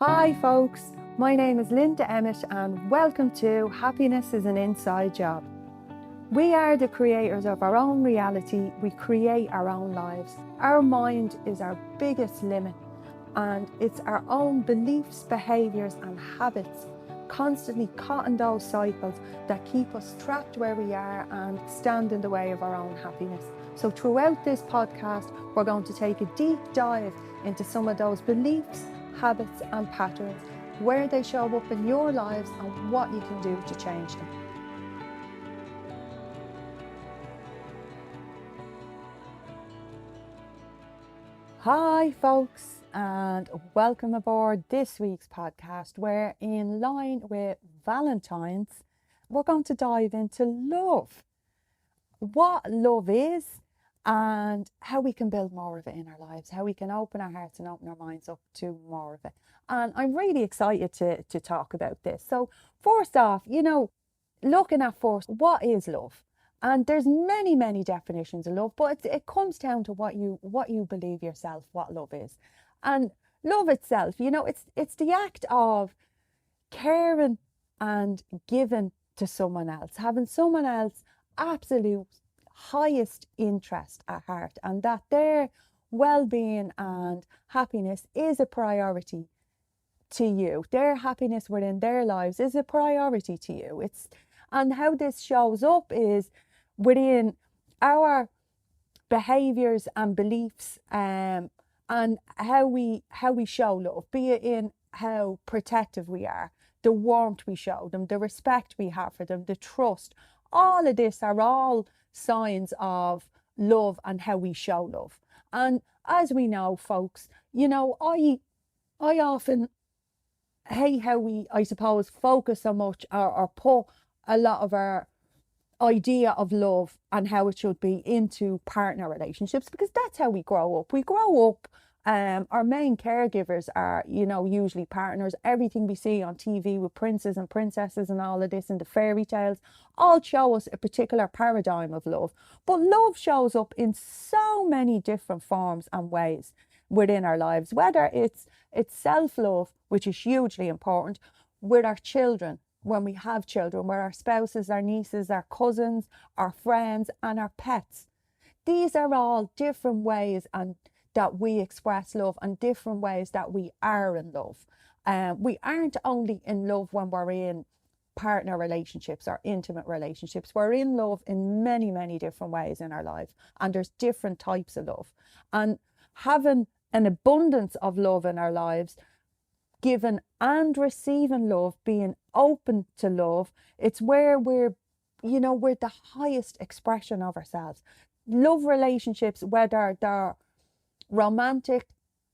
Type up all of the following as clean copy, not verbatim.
Hi folks, my name is Linda Emmett and welcome to Happiness is an Inside Job. We are the creators of our own reality, we create our own lives. Our mind is our biggest limit and it's our own beliefs, behaviours and habits constantly caught in those cycles that keep us trapped where we are and stand in the way of our own happiness. So throughout this podcast, we're going to take a deep dive into some of those beliefs, habits and patterns, where they show up in your lives and what you can do to change them. Hi folks, and welcome aboard this week's podcast, where in line with Valentine's, we're going to dive into love. What love is and how we can build more of it in our lives, how we can open our hearts and open our minds up to more of it. And I'm really excited to talk about this. So first off, looking at first, what is love? And there's many definitions of love, but it comes down to what you believe yourself what love is. And love itself, it's the act of caring and giving to someone else, having someone else absolute highest interest at heart, and that their well-being and happiness is a priority to you. Their happiness within their lives is a priority to you. And how this shows up is within our behaviors and beliefs, and how we show love, be it in how protective we are, the warmth we show them, the respect we have for them, the trust. All of this are all signs of love and how we show love. And as we know, folks, I often hate how we, I suppose, focus so much or put a lot of our idea of love and how it should be into partner relationships, because that's how we grow up. We grow up, our main caregivers are, usually partners. Everything we see on TV with princes and princesses and all of this and the fairy tales all show us a particular paradigm of love. But love shows up in so many different forms and ways within our lives, whether it's self-love, which is hugely important, with our children, when we have children, with our spouses, our nieces, our cousins, our friends and our pets. These are all different ways and that we express love and different ways that we are in love. We aren't only in love when we're in partner relationships or intimate relationships. We're in love in many different ways in our life, and there's different types of love. And having an abundance of love in our lives, giving and receiving love, being open to love, it's where we're the highest expression of ourselves. Love relationships, whether they're romantic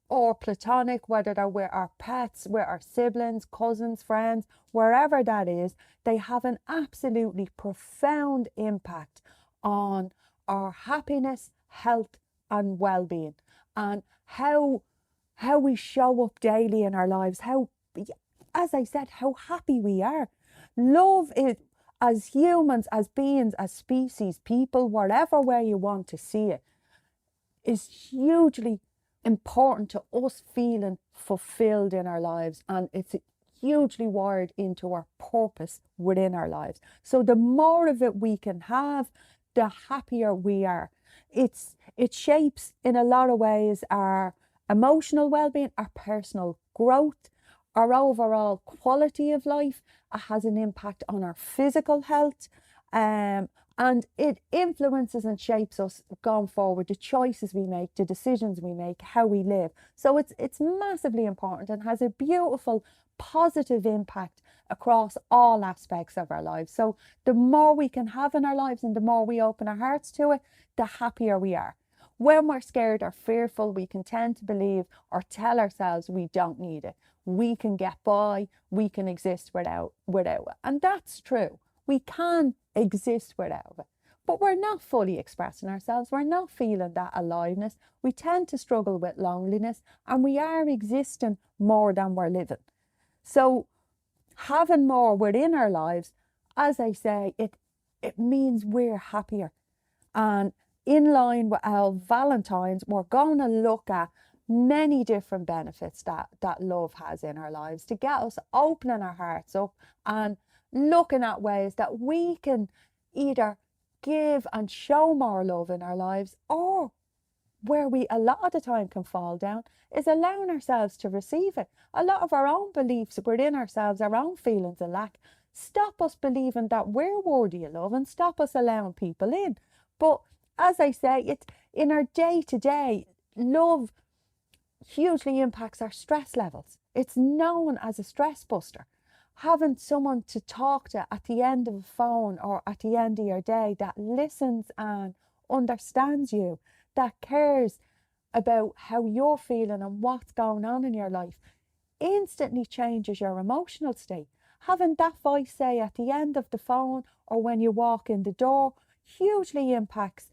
or platonic, whether they're with our pets, with our siblings, cousins, friends, wherever that is, they have an absolutely profound impact on our happiness, health and well-being, and how we show up daily in our lives, how, as I said, how happy we are. Love is, as humans, as beings, as species, people, whatever way you want to see it, is hugely important to us feeling fulfilled in our lives, and it's hugely wired into our purpose within our lives. So the more of it we can have, the happier we are. It shapes in a lot of ways our emotional well-being, our personal growth, our overall quality of life. It has an impact on our physical health, and it influences and shapes us going forward, the choices we make, the decisions we make, how we live. So it's massively important and has a beautiful positive impact across all aspects of our lives. So the more we can have in our lives and the more we open our hearts to it, the happier we are. When we're scared or fearful, we can tend to believe or tell ourselves we don't need it. We can get by, we can exist without it. And that's true. We can exist without it. But we're not fully expressing ourselves. We're not feeling that aliveness. We tend to struggle with loneliness, and we are existing more than we're living. So having more within our lives, as I say, it means we're happier. And in line with our Valentine's, we're going to look at many different benefits that love has in our lives, to get us opening our hearts up and looking at ways that we can either give and show more love in our lives, or where we a lot of the time can fall down is allowing ourselves to receive it. A lot of our own beliefs within ourselves, our own feelings of lack, stop us believing that we're worthy of love and stop us allowing people in. But as I say, it's in our day-to-day, love hugely impacts our stress levels. It's known as a stress buster. Having someone to talk to at the end of a phone or at the end of your day that listens and understands you, that cares about how you're feeling and what's going on in your life, instantly changes your emotional state. Having that voice say at the end of the phone or when you walk in the door hugely impacts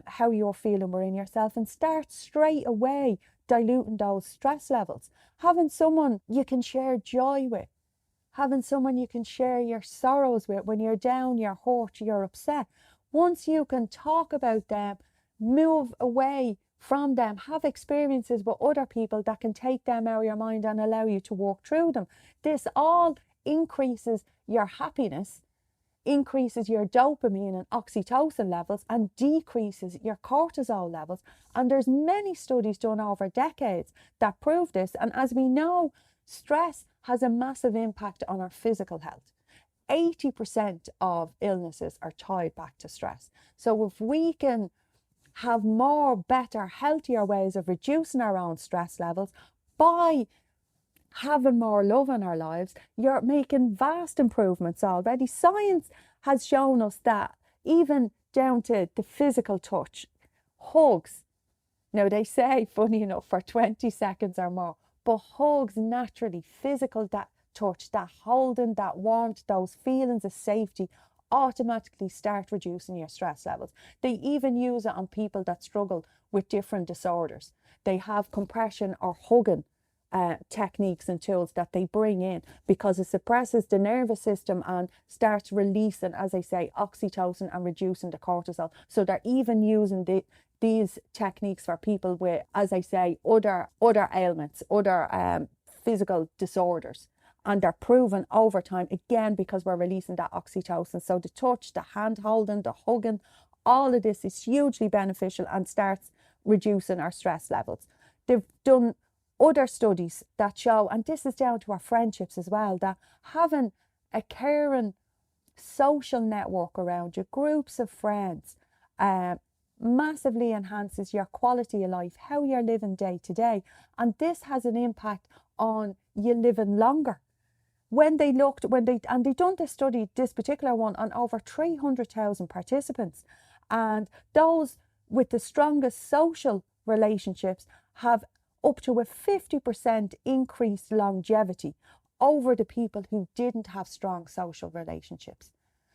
how you're feeling within yourself, and starts straight away diluting those stress levels. Having someone you can share joy with, having someone you can share your sorrows with when you're down, you're hurt, you're upset. Once you can talk about them, move away from them, have experiences with other people that can take them out of your mind and allow you to walk through them. This all increases your happiness, increases your dopamine and oxytocin levels, and decreases your cortisol levels. And there's many studies done over decades that prove this. And as we know, stress has a massive impact on our physical health. 80% of illnesses are tied back to stress. So if we can have more, better, healthier ways of reducing our own stress levels by having more love in our lives, you're making vast improvements already. Science has shown us that, even down to the physical touch, hugs. Now they say, funny enough, for 20 seconds or more, but hugs naturally, physical, that touch, that holding, that warmth, those feelings of safety automatically start reducing your stress levels. They even use it on people that struggle with different disorders. They have compression or hugging techniques and tools that they bring in, because it suppresses the nervous system and starts releasing, as I say, oxytocin and reducing the cortisol. So they're even using these techniques for people with, as I say, other ailments, other physical disorders. And they're proven over time, again, because we're releasing that oxytocin. So the touch, the hand holding, the hugging, all of this is hugely beneficial and starts reducing our stress levels. They've done other studies that show, and this is down to our friendships as well, that having a caring social network around you, groups of friends, massively enhances your quality of life, how you're living day to day. And this has an impact on you living longer. When they done this study, this particular one, on over 300,000 participants, and those with the strongest social relationships have up to a 50% increased longevity over the people who didn't have strong social relationships.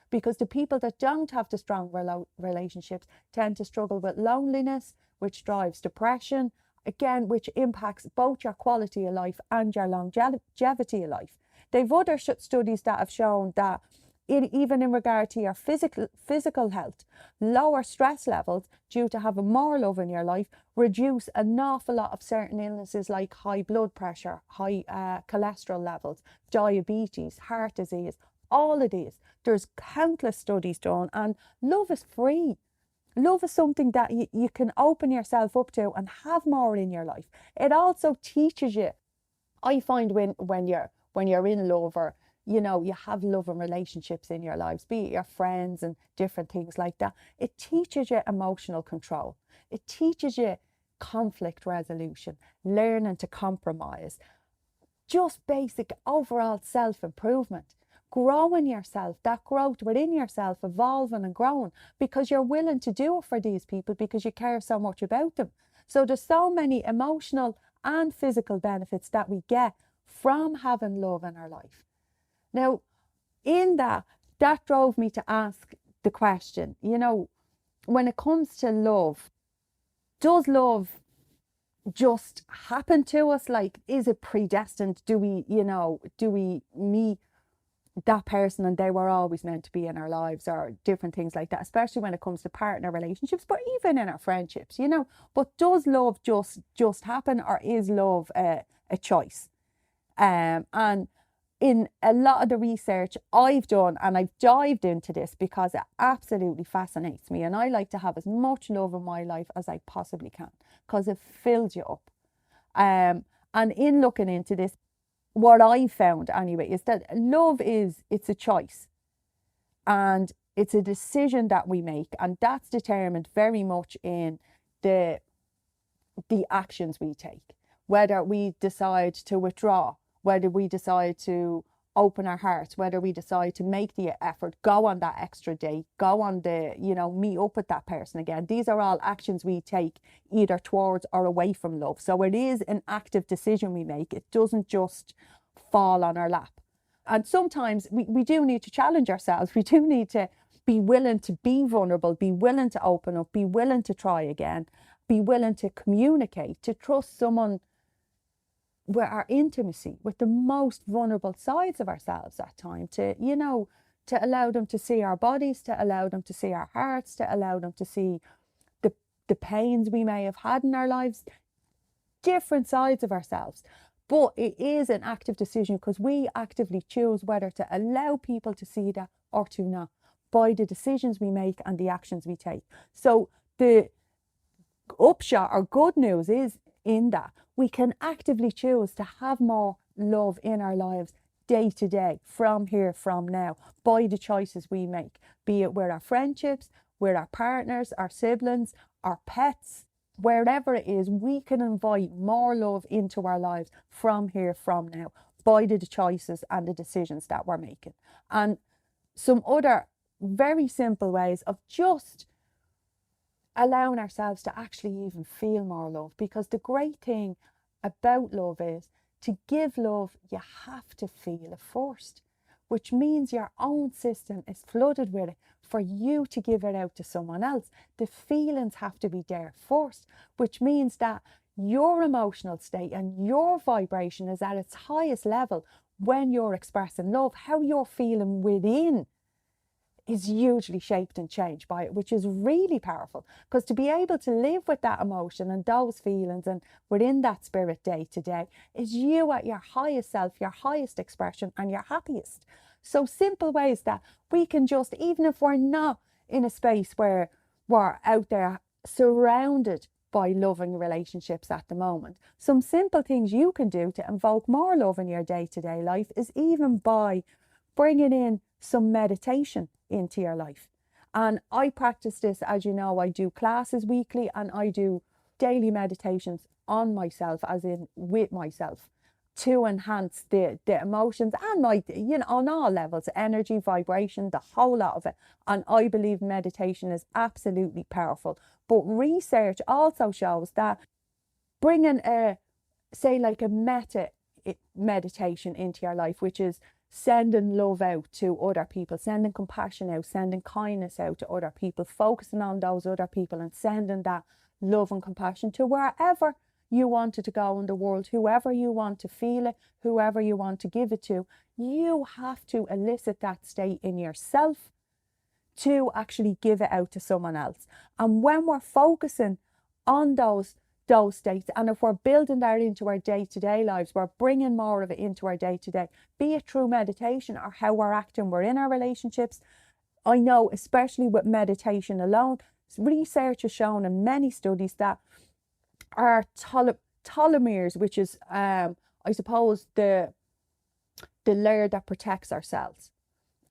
Because the people that don't have the strong relationships tend to struggle with loneliness, which drives depression, again, which impacts both your quality of life and your longevity of life. They've other studies that have shown that even in regard to your physical health, lower stress levels due to having more love in your life reduce an awful lot of certain illnesses like high blood pressure, high cholesterol levels, diabetes, heart disease, all of these. There's countless studies done, and love is free. Love is something that you can open yourself up to and have more in your life. It also teaches you, I find when you're in love, or you have love and relationships in your lives, be it your friends and different things like that, it teaches you emotional control. It teaches you conflict resolution, learning to compromise, just basic overall self-improvement, growing yourself, that growth within yourself, evolving and growing, because you're willing to do it for these people because you care so much about them. So there's so many emotional and physical benefits that we get from having love in our life. Now, in that drove me to ask the question, when it comes to love, does love just happen to us? Like, is it predestined? Do we meet that person and they were always meant to be in our lives, or different things like that, especially when it comes to partner relationships, but even in our friendships, you know. But does love just happen, or is love a choice? And in a lot of the research I've done, and I've dived into this because it absolutely fascinates me, and I like to have as much love in my life as I possibly can because it fills you up. And in looking into this, what I found anyway is that love it's a choice, and it's a decision that we make, and that's determined very much in the actions we take, whether we decide to withdraw, whether we decide to open our hearts, whether we decide to make the effort, go on that extra date, go on the, meet up with that person again. These are all actions we take either towards or away from love. So it is an active decision we make. It doesn't just fall on our lap. And sometimes we do need to challenge ourselves. We do need to be willing to be vulnerable, be willing to open up, be willing to try again, be willing to communicate, to trust someone with our intimacy, with the most vulnerable sides of ourselves at time, to allow them to see our bodies, to allow them to see our hearts, to allow them to see the pains we may have had in our lives, different sides of ourselves. But it is an active decision because we actively choose whether to allow people to see that or to not, by the decisions we make and the actions we take. So the upshot or good news is in that we can actively choose to have more love in our lives day to day, from here, from now, by the choices we make, be it with our friendships, with our partners, our siblings, our pets, wherever it is. We can invite more love into our lives from here, from now, by the choices and the decisions that we're making. And some other very simple ways of just allowing ourselves to actually even feel more love, because the great thing about love is, to give love you have to feel it first, which means your own system is flooded with it for you to give it out to someone else. The feelings have to be there first, which means that your emotional state and your vibration is at its highest level when you're expressing love. How you're feeling within is hugely shaped and changed by it, which is really powerful, because to be able to live with that emotion and those feelings and within that spirit day to day is you at your highest self, your highest expression, and your happiest. So simple ways that we can just, even if we're not in a space where we're out there surrounded by loving relationships at the moment, some simple things you can do to invoke more love in your day-to-day life is even by bringing in some meditation into your life. And I practice this, as you know. I do classes weekly and I do daily meditations on myself, as in with myself, to enhance the emotions and my, on all levels, energy, vibration, the whole lot of it. And I believe meditation is absolutely powerful. But research also shows that bringing like a meta meditation into your life, which is sending love out to other people, sending compassion out, sending kindness out to other people, focusing on those other people and sending that love and compassion to wherever you want it to go in the world, whoever you want to feel it, whoever you want to give it to. You have to elicit that state in yourself to actually give it out to someone else. And when we're focusing on those states, and if we're building that into our day-to-day lives, we're bringing more of it into our day-to-day, be it through meditation or how we're acting, we're in our relationships. I know, especially with meditation alone, research has shown in many studies that our telomeres, which is I suppose the layer that protects our cells,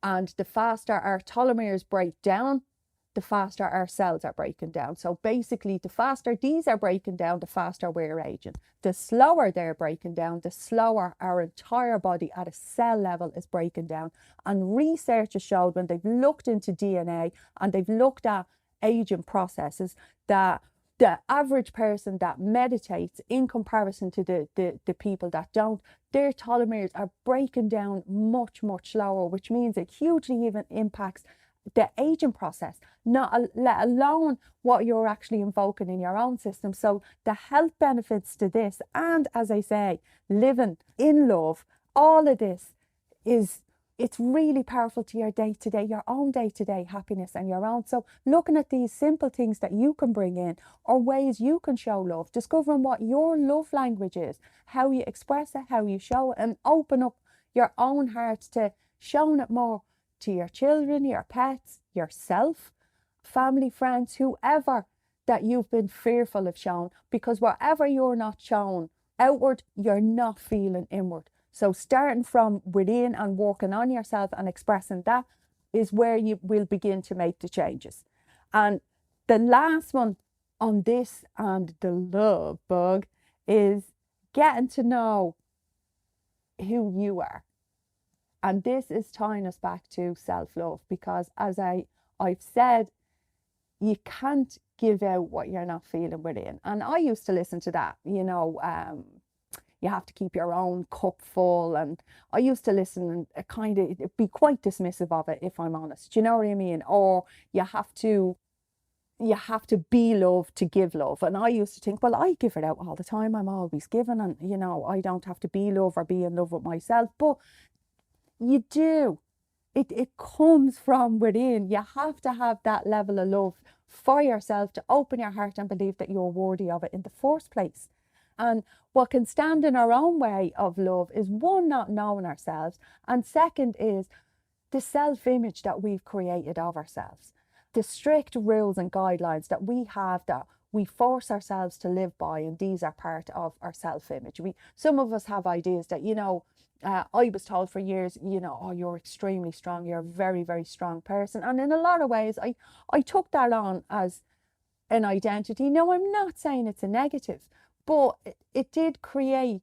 and the faster our telomeres break down, the faster our cells are breaking down. So basically, the faster these are breaking down, the faster we're aging. The slower they're breaking down, the slower our entire body at a cell level is breaking down. And research has showed, when they've looked into DNA and they've looked at aging processes, that the average person that meditates, in comparison to the people that don't, their telomeres are breaking down much, much slower, which means it hugely even impacts the aging process, not let alone what you're actually invoking in your own system. So the health benefits to this, and as I say, living in love, all of this is it's really powerful to your day-to-day, your own day-to-day happiness and your own. So looking at these simple things that you can bring in, or ways you can show love, discovering what your love language is, how you express it, how you show it, and open up your own heart to showing it more to your children, your pets, yourself, family, friends, whoever that you've been fearful of showing. Because wherever you're not shown outward, you're not feeling inward. So starting from within and working on yourself and expressing that is where you will begin to make the changes. And the last one on this and the love bug is getting to know who you are. And this is tying us back to self-love, because as I've said, you can't give out what you're not feeling within. And I used to listen to that, you have to keep your own cup full. And I used to listen and kind of be quite dismissive of it, if I'm honest. Do you know what I mean? Or you have to be loved to give love. And I used to think, well, I give it out all the time. I'm always giving, and I don't have to be love or be in love with myself. But you do. It comes from within. You have to have that level of love for yourself to open your heart and believe that you're worthy of it in the first place. And what can stand in our own way of love is, one, not knowing ourselves, and second is the self-image that we've created of ourselves, the strict rules and guidelines that we have that we force ourselves to live by, and these are part of our self-image. Some of us have ideas that, I was told for years, oh, you're extremely strong, you're a very, very strong person. And in a lot of ways, I took that on as an identity. No, I'm not saying it's a negative, but it did create,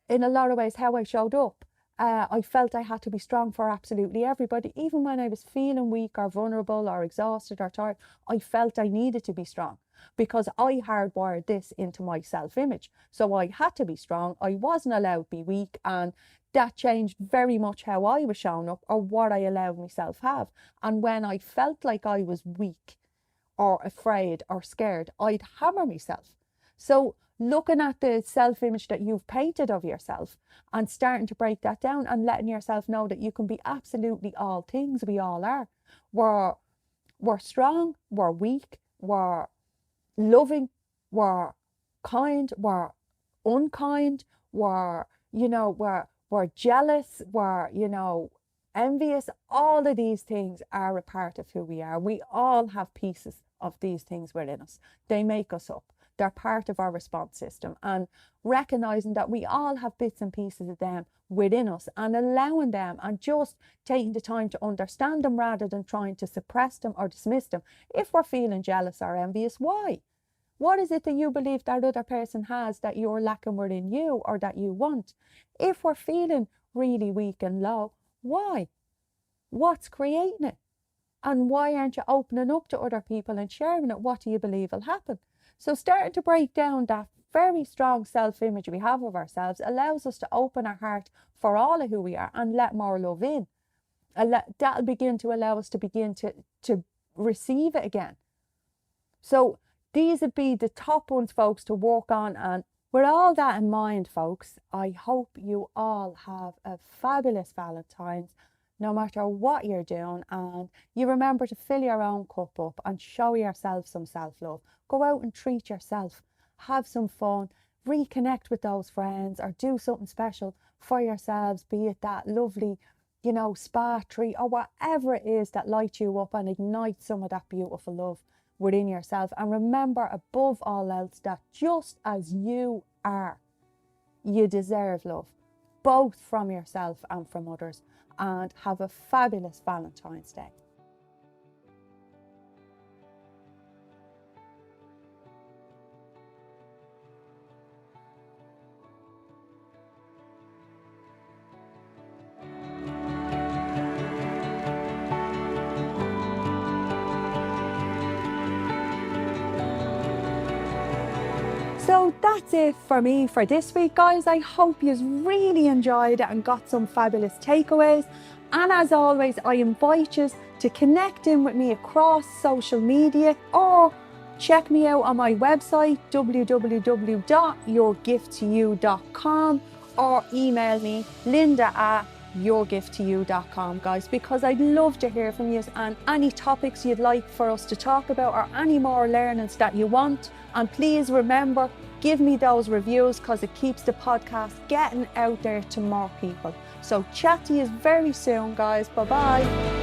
in a lot of ways, how I showed up. I felt I had to be strong for absolutely everybody. Even when I was feeling weak or vulnerable or exhausted or tired, I felt I needed to be strong, because I hardwired this into my self-image. So I had to be strong. I wasn't allowed to be weak. And that changed very much how I was showing up, or what I allowed myself have. And when I felt like I was weak or afraid or scared, I'd hammer myself. So looking at the self-image that you've painted of yourself and starting to break that down and letting yourself know that you can be absolutely all things. We all are. We're strong, we're weak, we're loving, we're kind, we're unkind, we're jealous, we're envious. All of these things are a part of who we are. We all have pieces of these things within us. They make us up. They're part of our response system. And recognizing that we all have bits and pieces of them within us, and allowing them, and just taking the time to understand them rather than trying to suppress them or dismiss them. If we're feeling jealous or envious, why? What is it that you believe that other person has that you're lacking within you, or that you want? If we're feeling really weak and low, why? What's creating it? And why aren't you opening up to other people and sharing it? What do you believe will happen? So starting to break down that very strong self-image we have of ourselves allows us to open our heart for all of who we are and let more love in. That'll begin to allow us to begin to receive it again. So these would be the top ones, folks, to work on. And with all that in mind, folks, I hope you all have a fabulous Valentine's, no matter what you're doing. And you remember to fill your own cup up and show yourself some self-love. Go out and treat yourself. Have some fun. Reconnect with those friends, or do something special for yourselves, be it that lovely, spa treat, or whatever it is that lights you up and ignites some of that beautiful love within yourself. And remember, above all else, that just as you are, you deserve love, both from yourself and from others. And have a fabulous Valentine's Day. So that's it for me for this week, guys. I hope you really enjoyed it and got some fabulous takeaways. And as always, I invite you to connect in with me across social media, or check me out on my website, www.yourgifttoyou.com, or email me, linda@ yourgifttoyou.com, guys, because I'd love to hear from you and any topics you'd like for us to talk about or any more learnings that you want. And please remember, give me those reviews because it keeps the podcast getting out there to more people. So chat to you very soon, guys. Bye bye.